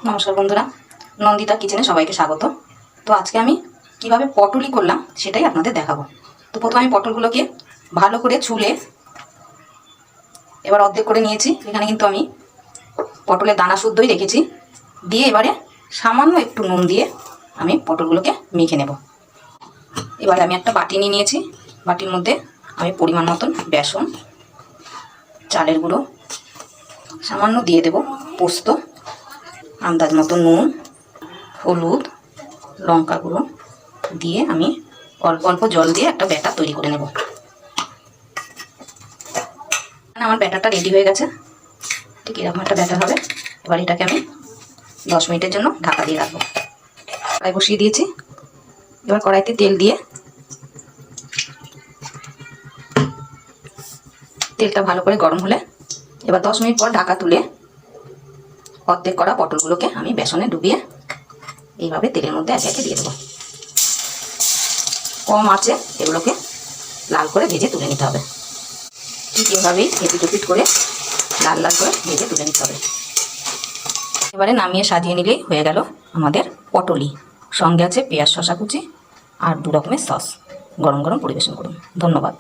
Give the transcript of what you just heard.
নমস্কার বন্ধুরা, নন্দিতা কিচেনে সবাইকে স্বাগত। তো আজকে আমি কিভাবে পটলি করলাম সেটাই আপনাদের দেখাবো। তো প্রথমে আমি পটলগুলোকে ভালো করে ছুলে এবার অর্ধেক করে নিয়েছি। এখানে কিন্তু আমি পটলের দানা শুদ্ধই রেখেছি। দিয়ে এবারে সামান্য একটু নুন দিয়ে আমি পটলগুলোকে মেখে নেব। এবারে আমি একটা বাটি নিয়ে নিয়েছি। বাটির মধ্যে আমি পরিমাণ মতন বেসন, চালের গুঁড়ো সামান্য দিয়ে দেব, পোস্ত, আন্দাজ মতো নুন, হলুদ, লঙ্কা গুঁড়ো দিয়ে আমি অল্প অল্প জল দিয়ে একটা ব্যাটার তৈরি করে নেব। আমার ব্যাটারটা রেডি হয়ে গেছে। ঠিক এরকম একটা ব্যাটার হবে। এবার এটাকে আমি 10 মিনিটের জন্য ঢাকা দিয়ে রাখবো। কড়াই বসিয়ে দিয়েছি। এবার কড়াইতে তেল দিয়ে তেলটা ভালো করে গরম হলে এবার 10 মিনিট পর ঢাকা তুলে অর্ধেক করা পটলগুলোকে আমি বেসনে ডুবিয়ে এইভাবে তেলের মধ্যে একে একে দিয়ে দেবো। কম আঁচে এগুলোকে লাল করে ভেজে তুলে নিতে হবে। ঠিক এভাবেই এপিট ওপিট করে লাল লাল করে ভেজে তুলে নিতে হবে। এবারে নামিয়ে সাজিয়ে নিলেই হয়ে গেল আমাদের পটলি। সঙ্গে আছে পেঁয়াজ, শসা কুচি আর 2 রকমের সস। গরম গরম পরিবেশন করুন। ধন্যবাদ।